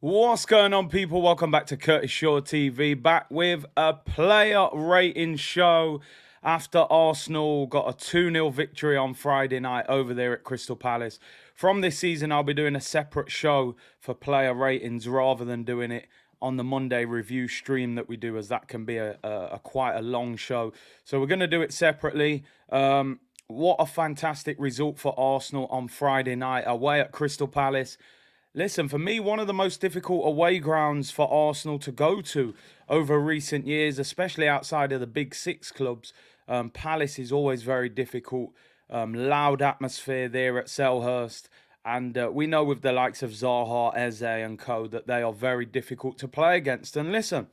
What's going on, people? Welcome back to Curtis Shaw TV, back with a player rating show after Arsenal got a 2-0 victory on Friday night over there at Crystal Palace. From this season, I'll be doing a separate show for player ratings rather than doing it on the Monday review stream that we do, as that can be a quite a long show. So we're going to do it separately. What a fantastic result for Arsenal on Friday night away at Crystal Palace. Listen, for me, one of the most difficult away grounds for Arsenal to go to over recent years, especially outside of the big six clubs. Palace is always very difficult. Loud atmosphere there at Selhurst. And we know with the likes of Zaha, Eze and co that they are very difficult to play against. And listen,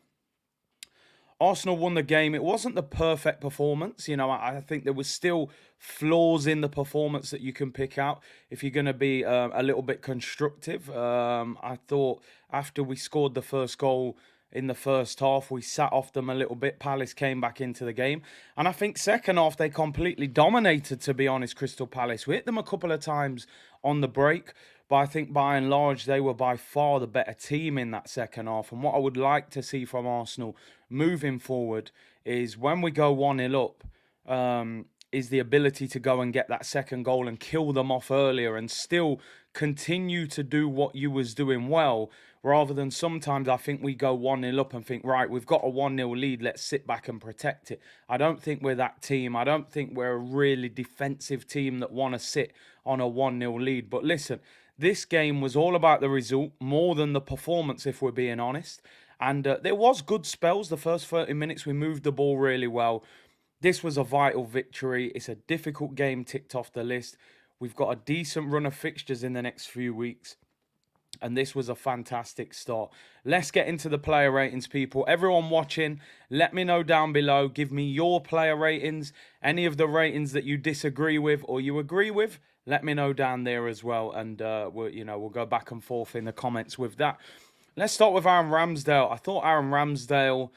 Arsenal won the game. It wasn't the perfect performance. You know, I think there was still flaws in the performance that you can pick out if you're going to be a little bit constructive. I thought after we scored the first goal in the first half, we sat off them a little bit. Palace came back into the game. And I think second half, they completely dominated, to be honest, Crystal Palace. We hit them a couple of times on the break. But I think by and large, they were by far the better team in that second half. And what I would like to see from Arsenal moving forward is when we go 1-0 up, is the ability to go and get that second goal and kill them off earlier and still continue to do what you was doing well, rather than sometimes I think we go 1-0 up and think, right, we've got a 1-0 lead, let's sit back and protect it. I don't think we're that team. I don't think we're a really defensive team that want to sit on a 1-0 lead. But listen, this game was all about the result more than the performance, if we're being honest. And there was good spells. The first 30 minutes, we moved the ball really well. This was a vital victory. It's a difficult game ticked off the list. We've got a decent run of fixtures in the next few weeks. And this was a fantastic start. Let's get into the player ratings, people. Everyone watching, let me know down below. Give me your player ratings. Any of the ratings that you disagree with or you agree with, let me know down there as well. And we'll go back and forth in the comments with that. Let's start with Aaron Ramsdale. I thought Aaron Ramsdale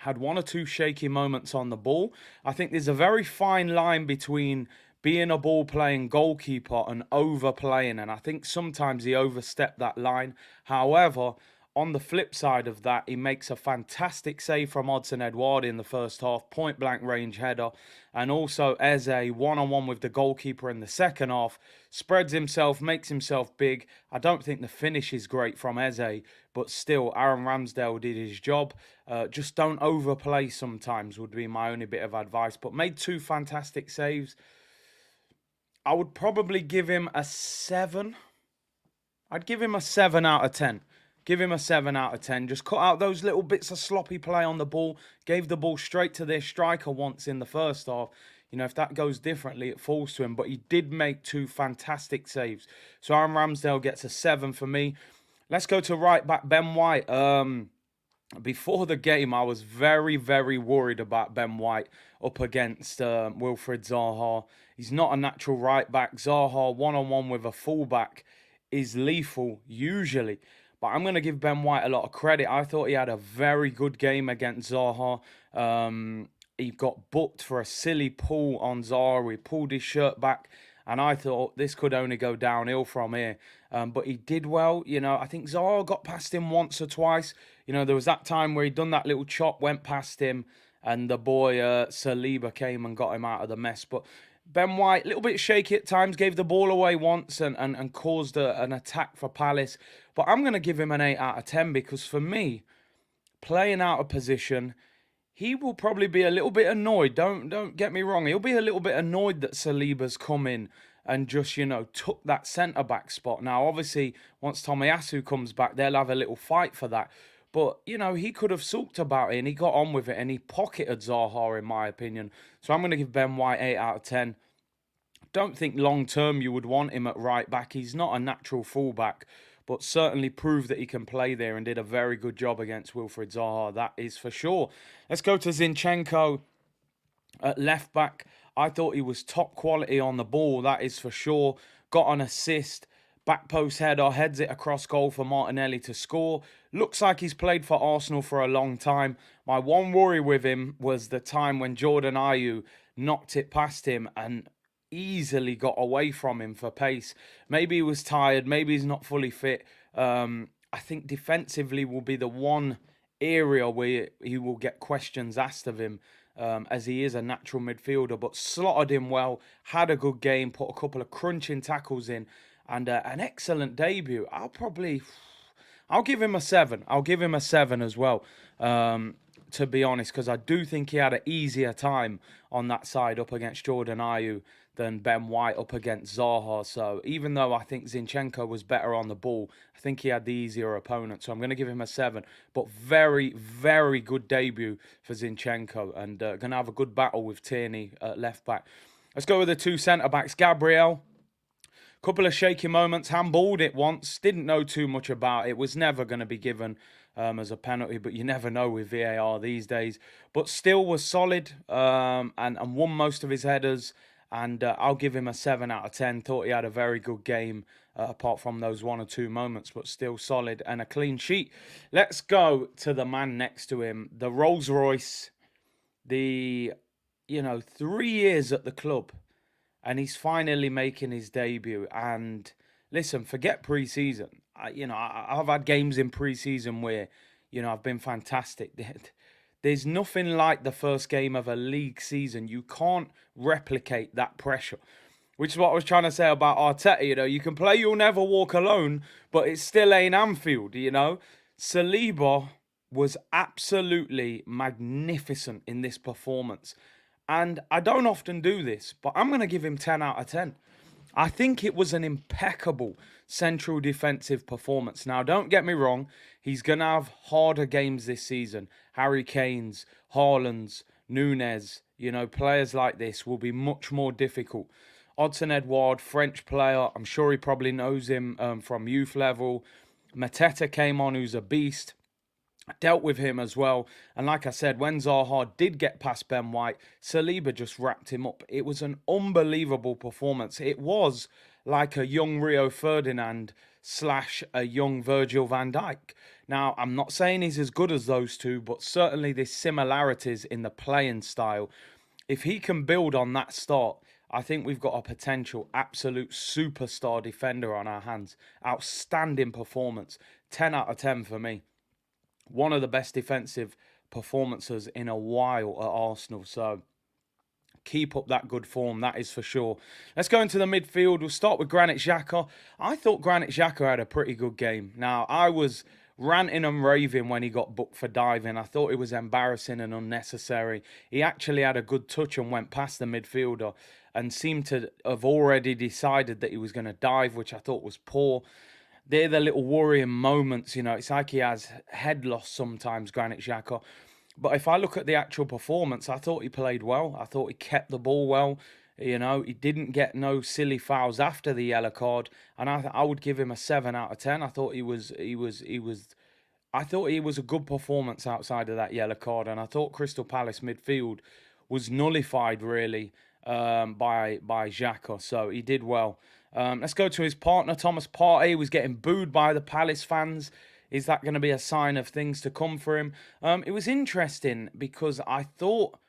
had one or two shaky moments on the ball. I think there's a very fine line between being a ball-playing goalkeeper and overplaying, and I think sometimes he overstepped that line. However, on the flip side of that, he makes a fantastic save from Odegaard in the first half, point-blank range header, and also Eze one-on-one with the goalkeeper in the second half, spreads himself, makes himself big. I don't think the finish is great from Eze, but still, Aaron Ramsdale did his job. Just don't overplay sometimes would be my only bit of advice, but made two fantastic saves. I would probably give him a 7. I'd give him a 7 out of 10. Give him a 7 out of 10. Just cut out those little bits of sloppy play on the ball. Gave the ball straight to their striker once in the first half. You know, if that goes differently, it falls to him. But he did make two fantastic saves. So Aaron Ramsdale gets a 7 for me. Let's go to right back Ben White. Before the game, I was very, very worried about Ben White up against Wilfried Zaha. He's not a natural right back. Zaha, one-on-one with a fullback, is lethal, usually. But I'm going to give Ben White a lot of credit. I thought he had a very good game against Zaha. He got booked for a silly pull on Zaha. He pulled his shirt back. And I thought this could only go downhill from here. But he did well. You know, I think Zaha got past him once or twice. You know, there was that time where he'd done that little chop, went past him, and the boy Saliba came and got him out of the mess. But Ben White, a little bit shaky at times, gave the ball away once and caused an attack for Palace. But I'm going to give him an 8 out of 10 because for me, playing out of position, he will probably be a little bit annoyed. Don't get me wrong. He'll be a little bit annoyed that Saliba's come in and just, you know, took that centre-back spot. Now, obviously, once Tomiyasu comes back, they'll have a little fight for that. But, you know, he could have sulked about it and he got on with it and he pocketed Zaha, in my opinion. So I'm going to give Ben White 8 out of 10. Don't think long-term you would want him at right back. He's not a natural fullback, but certainly proved that he can play there and did a very good job against Wilfried Zaha. That is for sure. Let's go to Zinchenko at left back. I thought he was top quality on the ball. That is for sure. Got an assist. Back post header, heads it across goal for Martinelli to score. Looks like he's played for Arsenal for a long time. My one worry with him was the time when Jordan Ayew knocked it past him and easily got away from him for pace. Maybe he was tired, maybe he's not fully fit. I think defensively will be the one area where he will get questions asked of him, as he is a natural midfielder, but slotted in well, had a good game, put a couple of crunching tackles in, and an excellent debut. I'll give him a 7. I'll give him a 7 as well, to be honest, because I do think he had an easier time on that side up against Jordan Ayew than Ben White up against Zaha. So even though I think Zinchenko was better on the ball, I think he had the easier opponent. So I'm going to give him a 7. But very, very good debut for Zinchenko, and going to have a good battle with Tierney at left back. Let's go with the two centre-backs. Gabriel, couple of shaky moments, handballed it once, didn't know too much about it, was never going to be given as a penalty, but you never know with VAR these days. But still was solid, and won most of his headers, and I'll give him a 7 out of 10. Thought he had a very good game, apart from those 1 or 2 moments, but still solid and a clean sheet. Let's go to the man next to him, the Rolls Royce, the 3 years at the club, and he's finally making his debut. And listen, forget pre-season. I've had games in pre-season where, I've been fantastic. There's nothing like the first game of a league season. You can't replicate that pressure, which is what I was trying to say about Arteta. You can play You'll Never Walk Alone, but it still ain't Anfield, Saliba was absolutely magnificent in this performance. And I don't often do this, but I'm going to give him 10 out of 10. I think it was an impeccable central defensive performance. Now, don't get me wrong, he's going to have harder games this season. Harry Kane's, Haaland's, Nunez, players like this will be much more difficult. Odsonne Edouard, French player, I'm sure he probably knows him from youth level. Mateta came on, who's a beast. Dealt with him as well. And like I said, when Zaha did get past Ben White, Saliba just wrapped him up. It was an unbelievable performance. It was like a young Rio Ferdinand / a young Virgil van Dijk. Now, I'm not saying he's as good as those two, but certainly there's similarities in the playing style. If he can build on that start, I think we've got a potential absolute superstar defender on our hands. Outstanding performance. 10 out of 10 for me. One of the best defensive performances in a while at Arsenal. So keep up that good form, that is for sure. Let's go into the midfield. We'll start with Granit Xhaka. I thought Granit Xhaka had a pretty good game. Now, I was ranting and raving when he got booked for diving. I thought it was embarrassing and unnecessary. He actually had a good touch and went past the midfielder and seemed to have already decided that he was going to dive, which I thought was poor. They're the little worrying moments, It's like he has head loss sometimes, Granit Xhaka. But if I look at the actual performance, I thought he played well. I thought he kept the ball well. He didn't get no silly fouls after the yellow card, and I would give him a 7 out of 10. I thought I thought he was a good performance outside of that yellow card, and I thought Crystal Palace midfield was nullified really by Xhaka, so he did well. Let's go to his partner, Thomas Partey. He was getting booed by the Palace fans. Is that going to be a sign of things to come for him? It was interesting because I thought,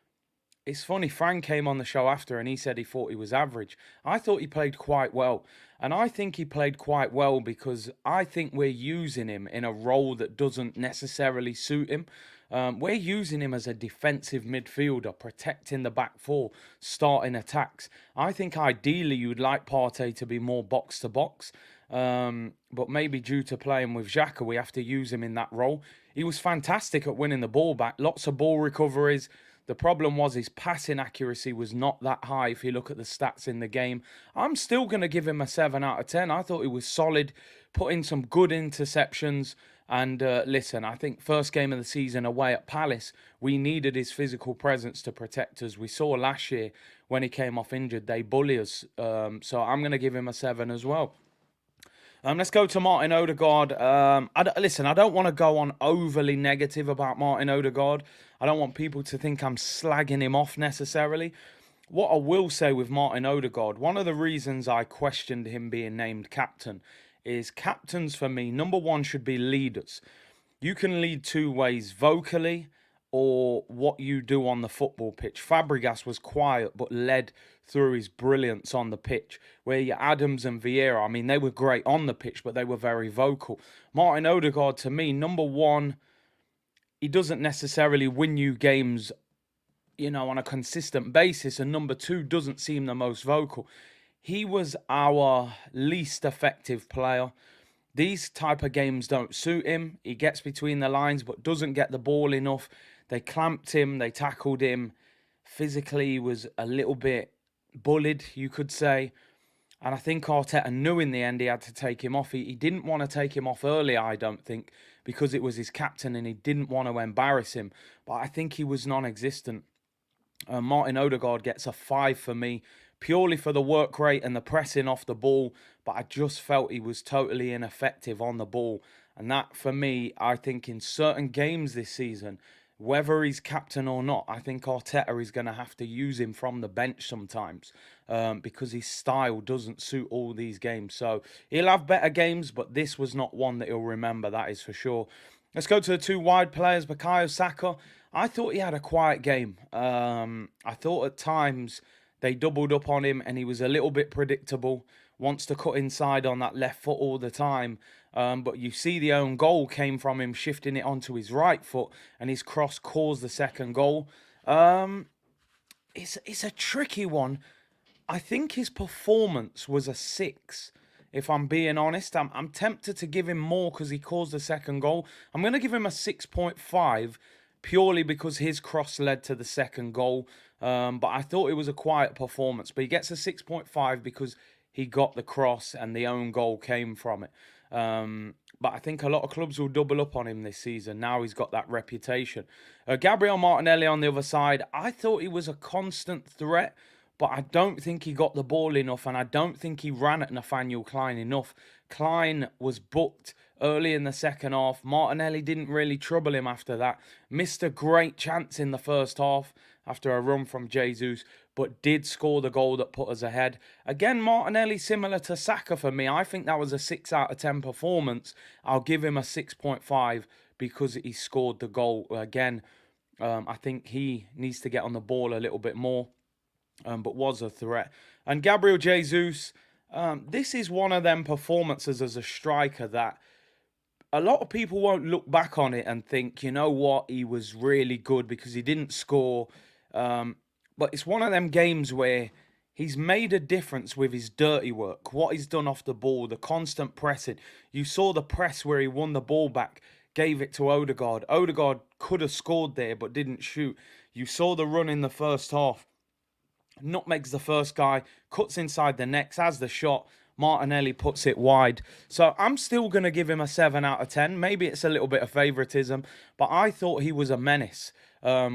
it's funny, Frank came on the show after and he said he thought he was average. I thought he played quite well. And I think he played quite well because I think we're using him in a role that doesn't necessarily suit him. We're using him as a defensive midfielder, protecting the back four, starting attacks. I think ideally you'd like Partey to be more box-to-box. But maybe due to playing with Xhaka, we have to use him in that role. He was fantastic at winning the ball back. Lots of ball recoveries. The problem was his passing accuracy was not that high if you look at the stats in the game. I'm still going to give him a 7 out of 10. I thought he was solid, put in some good interceptions. And listen, I think first game of the season away at Palace, we needed his physical presence to protect us. We saw last year when he came off injured, they bully us. So I'm going to give him a 7 as well. Let's go to Martin Odegaard. Listen, I don't want to go on overly negative about Martin Odegaard. I don't want people to think I'm slagging him off necessarily. What I will say with Martin Odegaard, one of the reasons I questioned him being named captain is captains for me, number one, should be leaders. You can lead two ways, vocally or what you do on the football pitch. Fabregas was quiet but led through his brilliance on the pitch, where your Adams and Vieira, I mean, they were great on the pitch, but they were very vocal. Martin Odegaard, to me, number one, he doesn't necessarily win you games, on a consistent basis, and number two, doesn't seem the most vocal. He was our least effective player. These type of games don't suit him. He gets between the lines but doesn't get the ball enough. They clamped him, they tackled him. Physically, he was a little bit bullied, you could say. And I think Arteta knew in the end he had to take him off. He didn't want to take him off early, I don't think, because it was his captain and he didn't want to embarrass him. But I think he was non-existent. Martin Odegaard gets a 5 for me, purely for the work rate and the pressing off the ball. But I just felt he was totally ineffective on the ball. And that, for me, I think in certain games this season, whether he's captain or not, I think Arteta is going to have to use him from the bench sometimes, because his style doesn't suit all these games. So he'll have better games, but this was not one that he'll remember, that is for sure. Let's go to the two wide players. Kyo Saka, I thought he had a quiet game. I thought at times they doubled up on him and he was a little bit predictable. Wants to cut inside on that left foot all the time. But you see the own goal came from him shifting it onto his right foot, and his cross caused the second goal. It's a tricky one. I think his performance was a 6. If I'm being honest, I'm tempted to give him more because he caused the second goal. I'm going to give him a 6.5 purely because his cross led to the second goal. But I thought it was a quiet performance. But he gets a 6.5 because he got the cross and the own goal came from it. But I think a lot of clubs will double up on him this season. Now he's got that reputation. Gabriel Martinelli on the other side, I thought he was a constant threat, but I don't think he got the ball enough, and I don't think he ran at Nathaniel Klein enough. Klein was booked early in the second half. Martinelli didn't really trouble him after that. Missed a great chance in the first half after a run from Jesus, but did score the goal that put us ahead. Again, Martinelli similar to Saka for me. I think that was a 6 out of 10 performance. I'll give him a 6.5 because he scored the goal. Again, I think he needs to get on the ball a little bit more, but was a threat. And Gabriel Jesus, this is one of them performances as a striker that a lot of people won't look back on it and think, you know what, he was really good because he didn't score. But it's one of them games where he's made a difference with his dirty work, what he's done off the ball, the constant pressing. You saw the press where he won the ball back, gave it to Odegaard. Odegaard could have scored there but didn't shoot. You saw the run in the first half. Nutmegs the first guy, cuts inside the next, has the shot. Martinelli puts it wide. So I'm still going to give him a 7 out of 10. Maybe it's a little bit of favouritism, but I thought he was a menace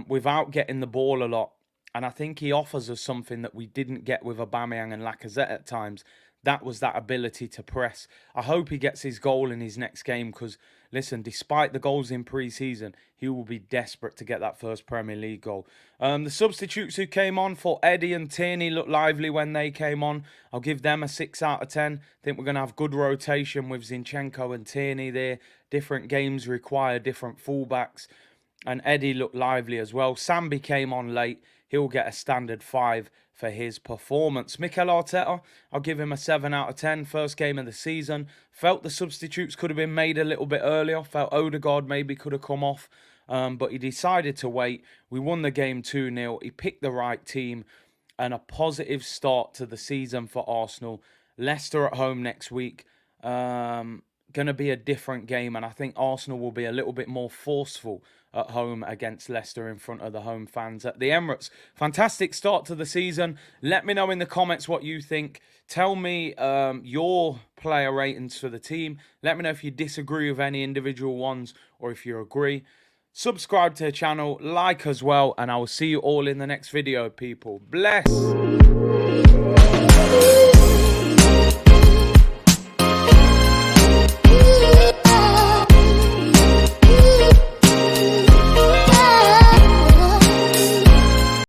without getting the ball a lot. And I think he offers us something that we didn't get with Aubameyang and Lacazette at times. That was that ability to press. I hope he gets his goal in his next game because, listen, despite the goals in pre-season, he will be desperate to get that first Premier League goal. The substitutes who came on for Eddie and Tierney looked lively when they came on. I'll give them a 6 out of 10. I think we're going to have good rotation with Zinchenko and Tierney there. Different games require different fullbacks. And Eddie looked lively as well. Sambi came on late. He'll get a standard 5 for his performance. Mikel Arteta, I'll give him a 7 out of 10. First game of the season. Felt the substitutes could have been made a little bit earlier. Felt Odegaard maybe could have come off. But he decided to wait. We won the game 2-0. He picked the right team. And a positive start to the season for Arsenal. Leicester at home next week. Going to be a different game. And I think Arsenal will be a little bit more forceful at home against Leicester in front of the home fans at the Emirates. Fantastic start to the season. Let me know in the comments what you think. Tell me your player ratings for the team. Let me know if you disagree with any individual ones or if you agree. Subscribe to the channel, like as well, and I will see you all in the next video, people. Bless!